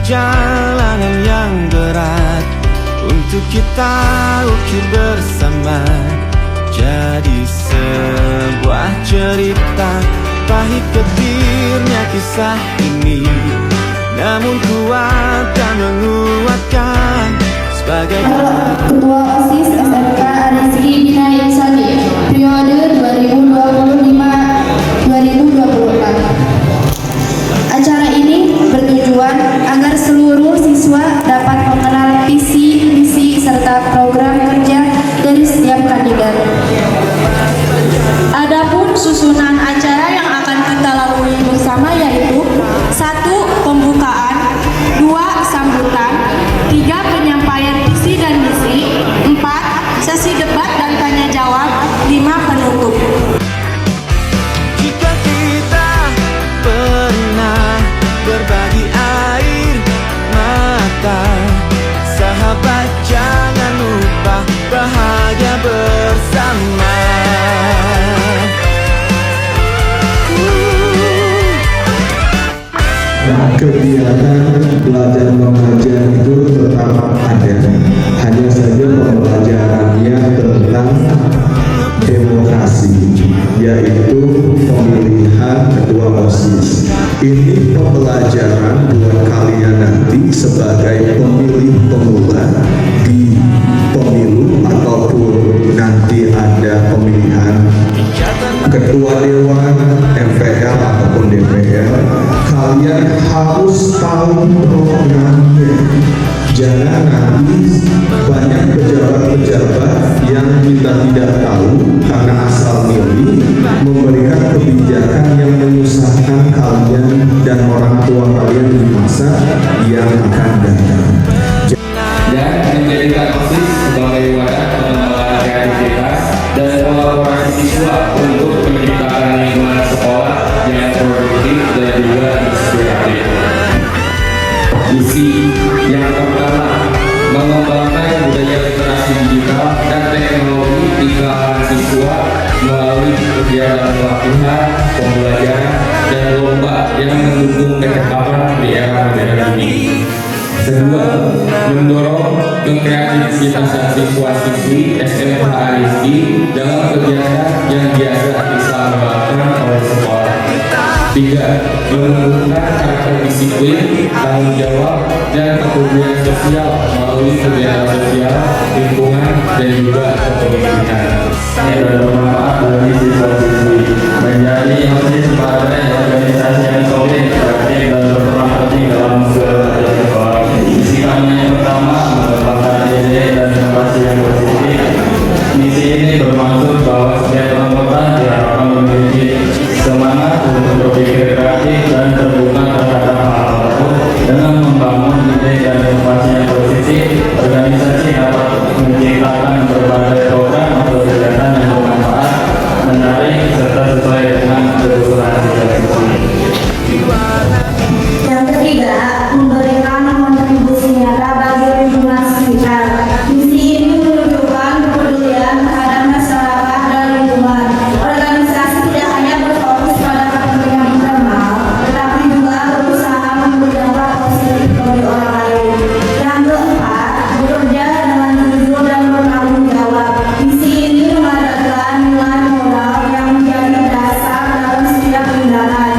perjalanan yang berat untuk kita ukir bersama, jadi sebuah cerita. Pahit getirnya kisah ini, namun kuat dan menguatkan sebagai Ketua OSIS SMK Rizky Bina Insani periode 2025-2024. Acara ini bertujuan agar seluruh siswa dapat mengenal visi, misi, serta program kerja dari setiap kandidat. Adapun susunan acara yang akan kita lalui bersama yaitu 1. Pembukaan, 2. Sambutan, 3. Penyampaian visi dan misi, 4. Sesi debat dan tanya jawab, 5. Penutup. jika kita pernah berbagi air mata, sahabat jangan lupa bahagia bersama. Kegiatan belajar mengajar itu tetap ada, hanya saja pembelajarannya tentang demokrasi, yaitu pemilihan ketua OSIS. Ini pembelajaran buat kalian nanti sebagai pemilih pemula di pemilu ataupun nanti ada pemilihan ketua dewan, MPR ataupun DPR. Kalian harus tahu programnya. Jangan nanti banyak pejabat-pejabat yang kita tidak tahu karena asal milih memberikan kebijakan yang menyusahkan kalian dan orang tua kalian di masa yang akan datang. Dan menjadikan OSIS sebagai wadah pengembangan kreativitas dan kolaborasi siswa untuk menciptakan lingkungan sekolah yang produktif dan juga inspiratif. Misi yang pertama, mengembangkan budaya literasi digital dan teknologi di kalangan siswa melalui kegiatan pelatihan, pembelajaran, dan lomba yang mendukung kecakapan di era modern ini. Kedua, mendorong kekreativitasan siswa-siswi SMK Rizky dalam kegiatan yang biasa diselenggarakan oleh sekolah. 3. Menumbuhkan karakter disiplin, tanggung jawab, dan kepedulian sosial melalui kegiatan sosial, lingkungan, dan juga kepemimpinan. Yang bermanfaat bagi siswa-siswi menjadi OSIS sebagai organisasi yang solid, aktif, dan berperan penting dalam kegiatan sekolah. Misinya yang pertama, mengembangkan ide dan inovasi yang positif. Misi ini bermaksud bahwa setiap anggota diharapkan memiliki semangat untuk berpikir kreatif dan terbuka terhadap hal baru. Dengan membangun ide dan inovasi yang positif, organisasi dapat menciptakan berbagai program atau kegiatan yang bermanfaat, menarik, serta sesuai dengan kebutuhan siswa-siswi. Yang ketiga, memberikan kontribusi nyata bagi lingkungan sekitar. Misi ini menunjukkan kepedulian terhadap masyarakat dan lingkungan. Organisasi tidak hanya berfokus pada kepentingan internal, tetapi juga berusaha memberi dampak positif bagi orang lain. Yang keempat, bekerja dengan jujur dan bertanggung jawab. Misi ini mengadakan nilai moral yang menjadi dasar dalam setiap tindakan.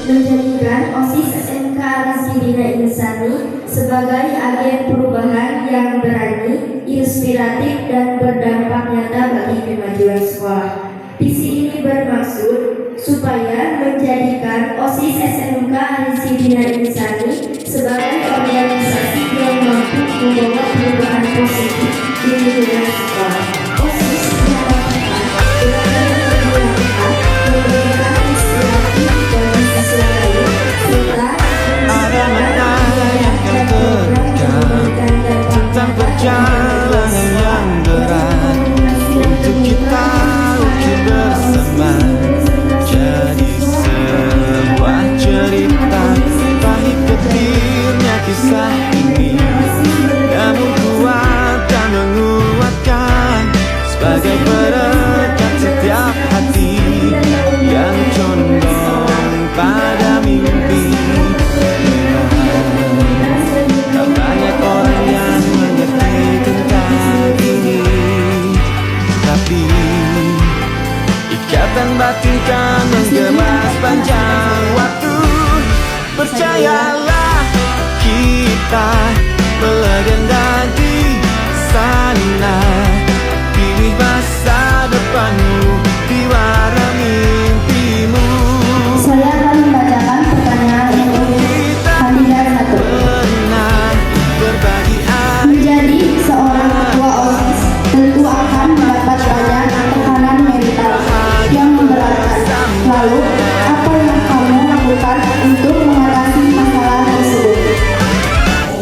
Menjadikan OSIS SMK Rizky Bina Insani sebagai agen perubahan yang berani, inspiratif, dan berdampak nyata bagi kemajuan sekolah. Visi ini bermaksud supaya menjadikan OSIS SMK Rizky Bina Insani sebagai organisasi yang mampu membawa perubahan positif di lingkungan sekolah. OSIS diharapkan memberikan inspiratif bagi siswa lain serta Ada makna yang akan terekam tentang perjalanan yang berat untuk kita ukir bersama, jadi sebuah cerita. Pahit getirnya kisah ini, namun kuat dan menguatkan sepanjang waktu. Percayalah, kita melegenda di sana. Pilih masa depanmu di warna mimpimu. Saya akan membacakan pertanyaan untuk kandidat 1. Pernah berbagi Menjadi seorang ketua OSIS tentu akan mendapat banyak tekanan mental yang memberatkan. Lalu, apa yang kamu lakukan untuk mengatasi masalah tersebut?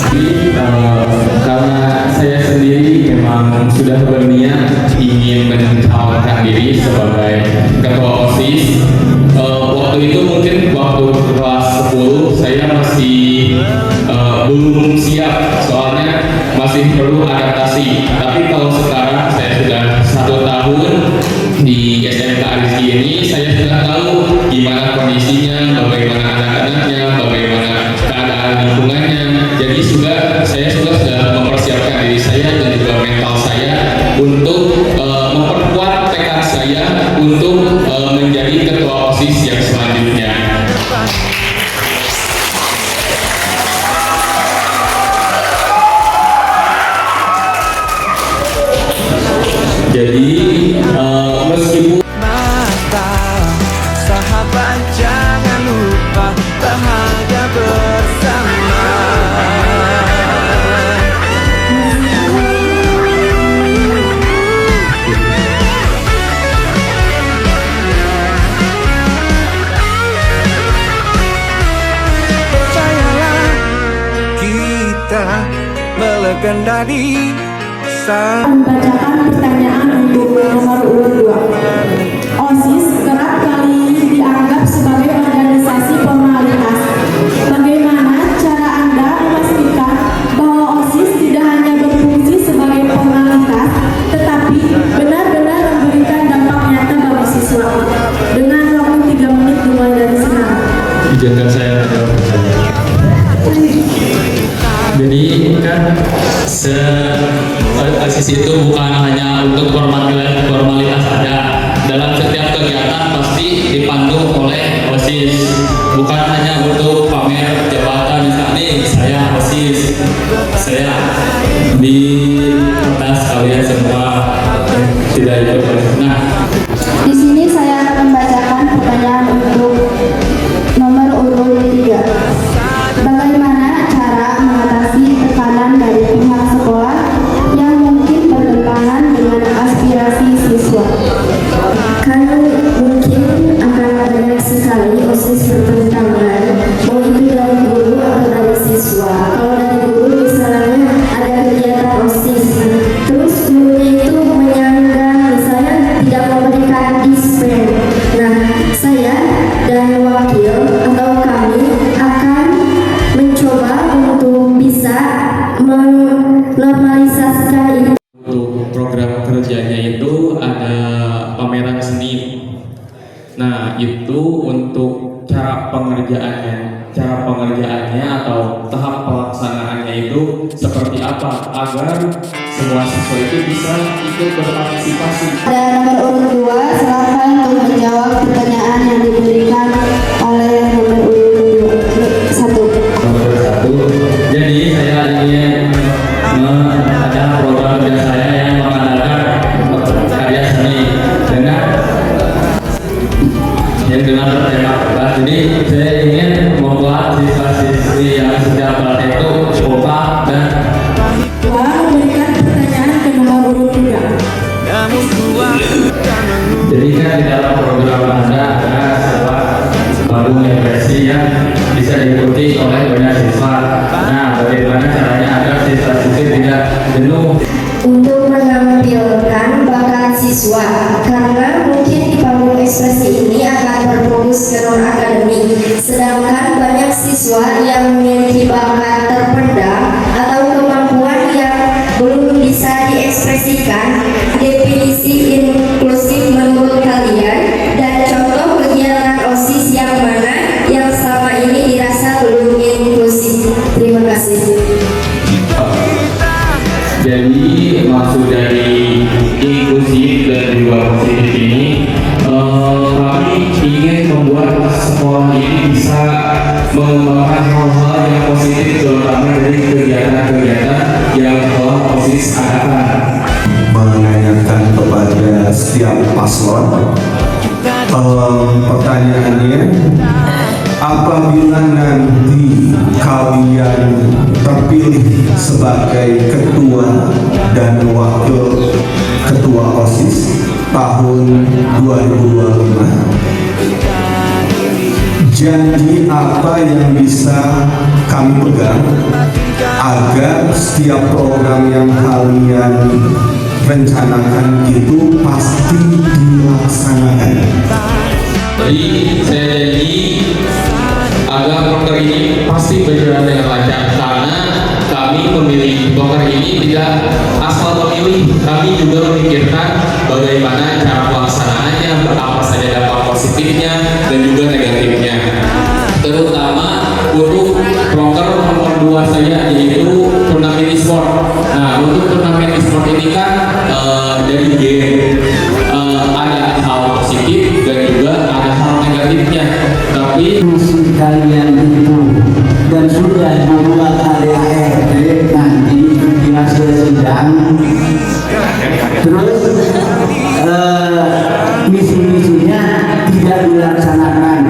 Jadi karena saya sendiri memang sudah berniat ingin mencalonkan diri sebagai ketua OSIS. Waktu itu mungkin waktu kelas 10 saya masih belum siap, soalnya masih perlu adaptasi. Tapi kalau sekarang saya sudah 1 tahun di SMK Rizky ini, saya sudah tahu gimana kondisinya, bagaimana anak-anaknya, bagaimana keadaan lingkungannya. Jadi saya sudah mempersiapkan diri saya dan juga mental saya untuk memperkuat tekad saya untuk menjadi ketua OSIS yang selanjutnya. Jadi meskipun mata, sahabat jangan lupa bahagia bersama. Percayalah, kita melegenda di sana. Membacakan pertanyaan untuk nomor urut 2. OSIS kerap kali dianggap sebagai organisasi formalitas. Bagaimana cara Anda memastikan bahwa OSIS tidak hanya berfungsi sebagai formalitas, tetapi benar-benar memberikan dampak nyata bagi siswa? Dengan waktu 3 menit dimulai dari sekarang. izinkan saya menjawab pertanyaan. Jadi kan OSIS itu bukan hanya untuk formalitas saja. Dalam setiap kegiatan pasti dipandu oleh OSIS. Bukan hanya untuk pamer jabatan, misalnya saya OSIS, saya di atas kalian semua tidak ikut OSIS. Nah, Di sini saya akan membacakan pertanyaan untuk nomor urut 3. Bagaimana cara mengatasi tekanan dari pihak sekolah yang mungkin bertentangan dengan aspirasi siswa? Kan mungkin akan banyak sekali OSIS bertentangan, mau itu dari guru atau dari siswa. Kalau dari guru misalnya ada kegiatan OSIS, terus gurunya itu menyanggah, misalnya tidak memberikan dispen. Nah, saya dan wakil atau kami akan mencoba untuk bisa menormalisasikan ini. untuk program kerjanya itu ada pameran seni. Nah, itu untuk cara pengerjaannya atau tahap pelaksanaannya itu seperti apa agar semua siswa itu bisa ikut berpartisipasi. Ada nomor urut 2, silakan untuk menjawab pertanyaan yang diberikan oleh nomor urut 1. Nomor 1. Jadi saya ingin ada program kerja saya yang mengandalkan karya seni dengan bertema kelas. Jadi saya ingin membuat siswa-siswi yang sudah berlatih itu kompak dan Memberikan pertanyaan ke nomor urut 3. Namun kuat jadi kan di dalam program Anda ada sebuah tabung impresi yang bisa diikuti oleh banyak siswa. Nah, bagaimana caranya agar siswa-siswi tidak jenuh? Untuk menampilkan bakat siswa, karena mungkin di panggung ekspresi ini akan berfokus ke non-akademik, sedangkan banyak siswa yang memiliki bakat terpendam atau kemampuan yang belum bisa diekspresikan. Definisi inklusif menurut kalian dan contoh kegiatan OSIS yang mana yang selama ini dirasa belum inklusif? Terima kasih. Jadi maksud dari inklusif dan juga positif ini kami ingin membuat sekolah ini bisa mengembangkan hal-hal yang positif, terutama dari kegiatan-kegiatan yang telah OSIS adakan. Menanyakan kepada setiap paslon, pertanyaannya, apabila nanti kalian terpilih sebagai ketua dan wakil ketua OSIS tahun 2025, janji apa yang bisa kami pegang agar setiap program yang kalian rencanakan itu pasti dilaksanakan? Jadi saya janji agar proker ini pasti berjalan dengan lancar, karena kami memilih proker ini tidak asal memilih, kami juga memikirkan bagaimana cara pelaksanaannya, apa saja dampak positifnya dan juga negatifnya. Terutama untuk proker nomor 2 saya, yaitu turnamen e-sport. Nah, untuk turnamen e-sport ini kan dari game ada hal positif dan juga ada hal negatifnya, tapi musuh kalian itu dan sudah membuat ADART nanti di hasil sidang, terus misi-misinya tidak dilaksanakan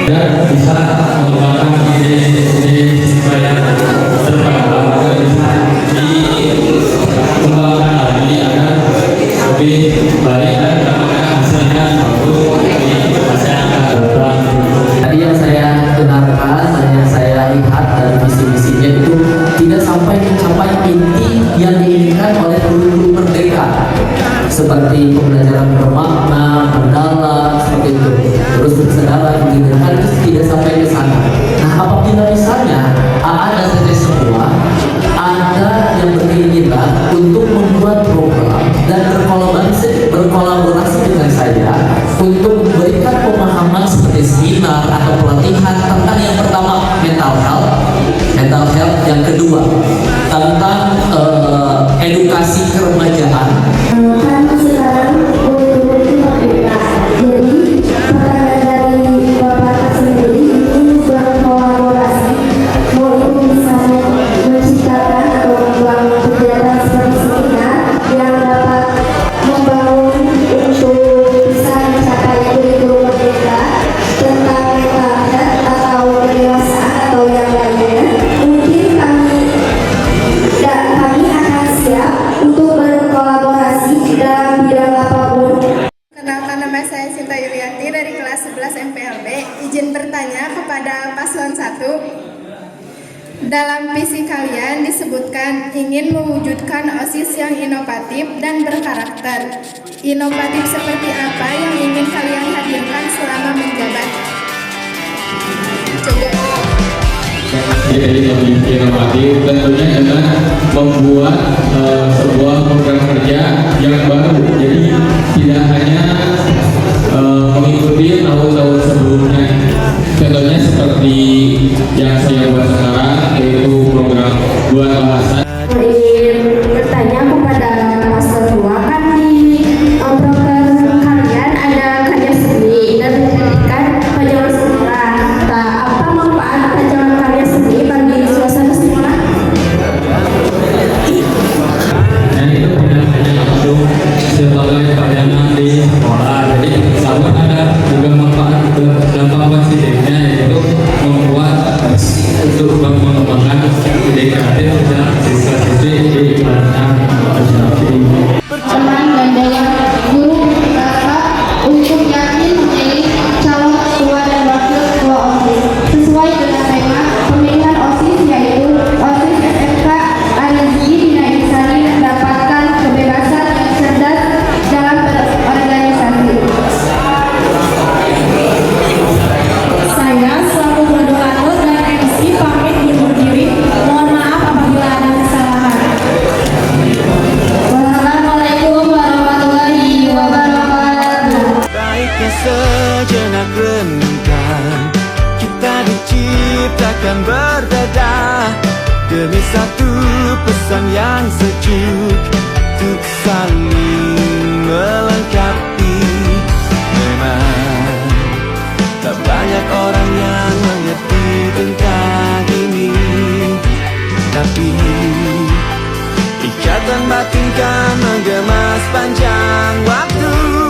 dan bisa mengembangkan ide-ide supaya terkembang, bisa dikembangkan lagi agar lebih baik dan hasilnya bagus di masyarakat. tadi yang saya dengarkan, yang saya lihat dari misi-misinya itu tidak sampai mencapai inti yang diinginkan oleh guru merdeka, seperti pembelajaran bermakna, mendalam, seperti itu, terus bersedara, mengingatkan itu tidak sampai ke sana. Nah, apabila misalnya AA dan TT semua ada yang berkeinginan untuk membuat program dan berkolaborasi dengan saya untuk memberikan pemahaman seperti seminar atau pelatihan tentang yang pertama mental health, yang kedua tentang edukasi keremajaan. Kami sekarang untuk merdeka. Jadi pertanyaan dari Bapak sendiri ini berkolaborasi, mau itu misalnya menciptakan atau membuat kegiatan seperti seminar yang dapat membangun untuk bisa mencapai kurikulum merdeka tentang mental health atau kedewasaan atau yang lainnya. Mungkin kami akan siap untuk berkolaborasi dalam bidang apapun. Kenalkan, nama saya Sinta Yulianti dari kelas 11 MPLB. Izin bertanya kepada paslon 1. Dalam visi kalian disebutkan ingin mewujudkan OSIS yang inovatif dan berkarakter. Inovatif seperti apa yang ingin kalian hadirkan selama menjabat? Coba. Jadi lebih inovatif tentunya dengan membuat sebuah program kerja yang baru. Jadi tidak hanya mengikuti tahun-tahun sebelumnya. Contohnya seperti yang saya buat sekarang, yaitu program buat bahasa. Ingin bertanya kepada paslon 2, kan di program kalian ada karya seni dan pendidikan pajangan sekolah. Apa manfaat pajangan karya seni bagi suasana sekolah? Dan itu tidak hanya langsung sebagai pajangan di sekolah, jadi sama ada juga manfaat dampak positifnya, yaitu membuat untuk mengembangkan ide kreatif dan siswa-siswi di pelatihan Teman dan dewan guru berkata untuk yakin memilih calon ketua dan wakil ketua OSIS sesuai dengan tema pemilihan OSIS, yaitu OSIS SMK Anergi Bina Insani mendapatkan kebebasan yang cerdas dalam berorganisasi. Saya selaku moderator dan MC pamit undur diri. Mohon maaf apabila ada kesalahan. Wassalamualaikum warahmatullahi wabarakatuh. Baiknya sejenak renungkan, kita diciptakan berbeda demi satu pesan yang sejuk, untuk saling melengkapi. Memang dan batin kan menggema sepanjang waktu.